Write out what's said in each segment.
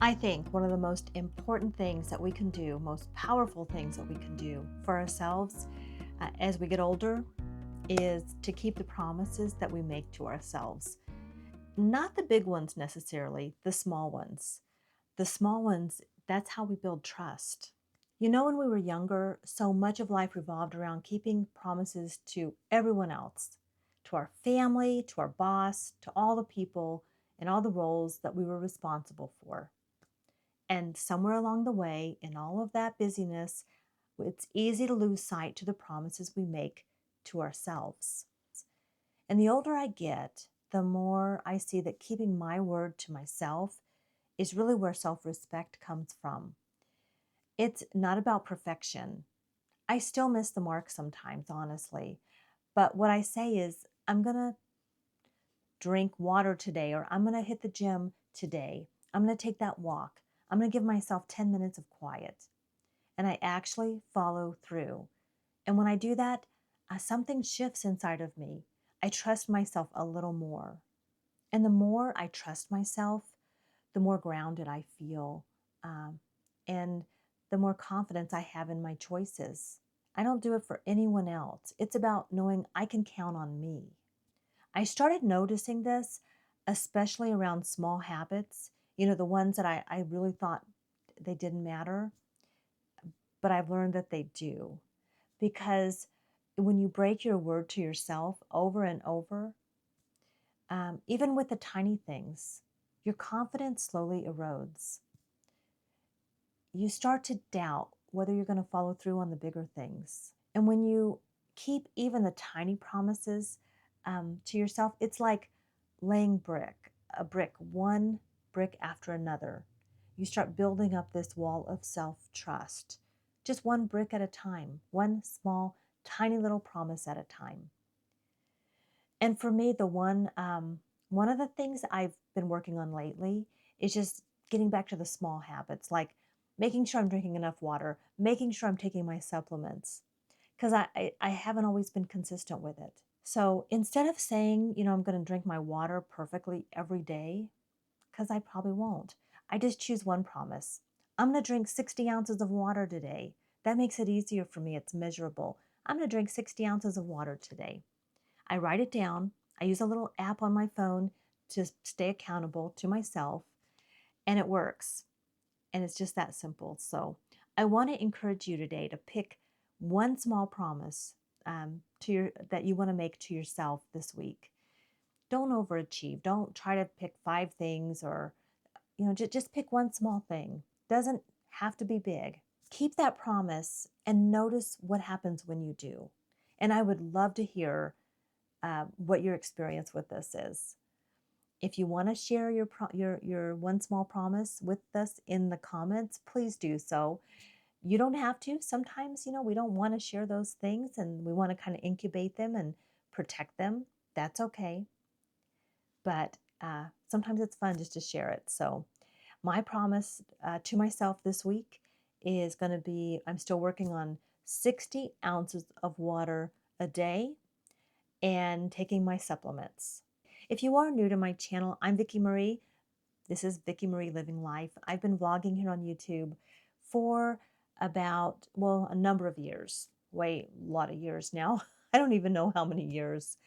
I think one of the most important things that we can do, most powerful things that we can do for ourselves as we get older, is to keep the promises that we make to ourselves. Not the big ones necessarily, the small ones. The small ones, that's how we build trust. When we were younger, so much of life revolved around keeping promises to everyone else, to our family, to our boss, to all the people and all the roles that we were responsible for. And somewhere along the way, in all of that busyness, it's easy to lose sight to the promises we make to ourselves. And the older I get, the more I see that keeping my word to myself is really where self respect comes from. It's not about perfection. I still miss the mark sometimes, honestly. But what I say is, I'm going to drink water today, or I'm going to hit the gym today. I'm going to take that walk. I'm going to give myself 10 minutes of quiet. And I actually follow through. And when I do that, something shifts inside of me. I trust myself a little more. And the more I trust myself, the more grounded I feel, and the more confidence I have in my choices. I don't do it for anyone else. It's about knowing I can count on me. I started noticing this, especially around small habits, the ones that I really thought they didn't matter, but I've learned that they do. Because when you break your word to yourself over and over, even with the tiny things, your confidence slowly erodes. You start to doubt whether you're going to follow through on the bigger things. And when you keep even the tiny promises to yourself, it's like laying a brick, one brick after another. You start building up this wall of self trust, just one brick at a time, one small, tiny little promise at a time. And for me, one of the things I've been working on lately is just getting back to the small habits, like making sure I'm drinking enough water, making sure I'm taking my supplements, because I haven't always been consistent with it. So instead of saying, I'm going to drink my water perfectly every day, because I probably won't, I just choose one promise. I'm going to drink 60 ounces of water today. That makes it easier for me. It's measurable. I'm going to drink 60 ounces of water today. I write it down. I use a little app on my phone to stay accountable to myself, and it works. And it's just that simple. So I want to encourage you today to pick one small promise that you want to make to yourself this week. Don't overachieve. Don't try to pick 5 things, or just pick one small thing. Doesn't have to be big. Keep that promise and notice what happens when you do. And I would love to hear what your experience with this is. If you want to share your one small promise with us in the comments, please do so. You don't have to. Sometimes, we don't want to share those things and we want to kind of incubate them and protect them. That's okay. But sometimes it's fun just to share it. So my promise to myself this week is going to be, I'm still working on 60 ounces of water a day and taking my supplements. If you are new to my channel, I'm Vicki Marie. This is Vicki Marie Living Life. I've been vlogging here on YouTube for about, a number of years. A lot of years now. I don't even know how many years.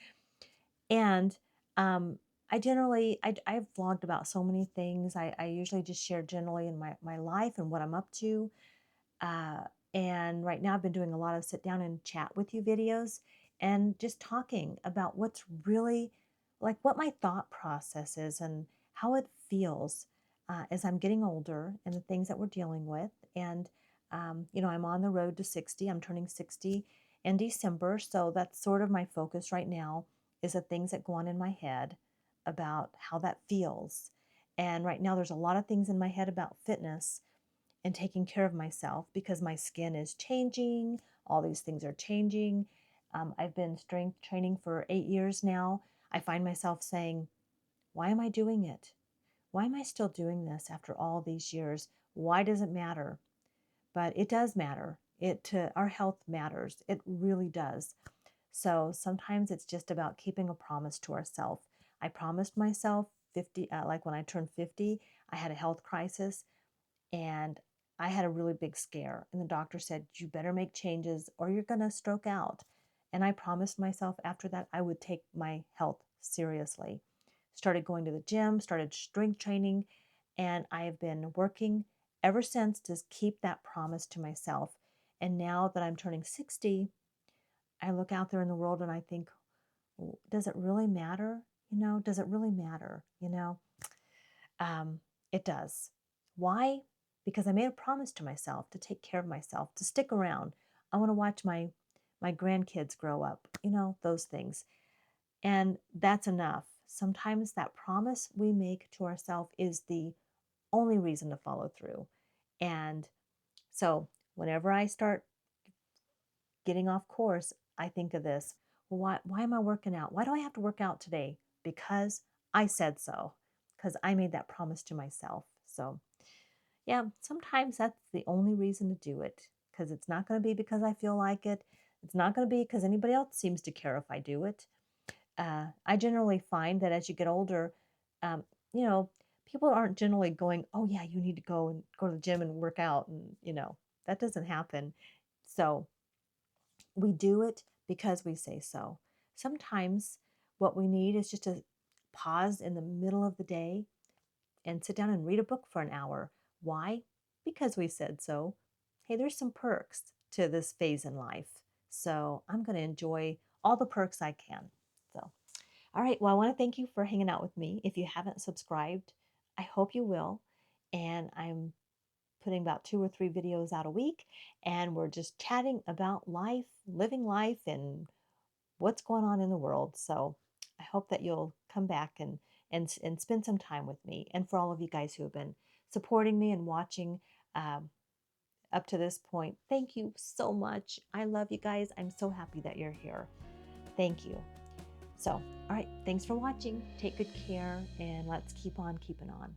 And I've vlogged about so many things. I usually just share generally in my life and what I'm up to. Uh, and right now I've been doing a lot of sit down and chat with you videos and just talking about what's really like what my thought process is and how it feels as I'm getting older and the things that we're dealing with. And, I'm on the road to 60. I'm turning 60 in December. So that's sort of my focus right now is the things that go on in my head about how that feels. And right now there's a lot of things in my head about fitness and taking care of myself because my skin is changing. All these things are changing. I've been strength training for 8 years now. I find myself saying, why am I doing it? Why am I still doing this after all these years? Why does it matter? But it does matter. Our health matters. It really does. So sometimes it's just about keeping a promise to ourselves. I promised myself 50, like when I turned 50, I had a health crisis and I had a really big scare. And the doctor said, you better make changes or you're going to stroke out. And I promised myself after that I would take my health seriously. Started going to the gym, started strength training, and I have been working ever since to keep that promise to myself. And now that I'm turning 60, I look out there in the world and I think, does it really matter? Does it really matter? Um, it does. Why? Because I made a promise to myself to take care of myself, to stick around. I want to watch my grandkids grow up, those things. And that's enough. Sometimes that promise we make to ourselves is the only reason to follow through. And so whenever I start getting off course, I think of this. Well, why am I working out? Why do I have to work out today? Because I said so, because I made that promise to myself. So, yeah, sometimes that's the only reason to do it, because it's not going to be because I feel like it. It's not going to be because anybody else seems to care if I do it. I generally find that as you get older, um, you know, people aren't generally going, oh, yeah, you need to go to the gym and work out. And, that doesn't happen. So, we do it because we say so. Sometimes what we need is just to pause in the middle of the day and sit down and read a book for an hour. Why? Because we said so. Hey, there's some perks to this phase in life. So I'm going to enjoy all the perks I can. So, all right. Well, I want to thank you for hanging out with me. If you haven't subscribed, I hope you will. And I'm putting about 2 or 3 videos out a week, and we're just chatting about life, living life, and what's going on in the world. So I hope that you'll come back and spend some time with me. And for all of you guys who have been supporting me and watching um, up to this point, thank you so much. I love you guys. I'm so happy that you're here. Thank you. So, all right, thanks for watching. Take good care, and let's keep on keeping on.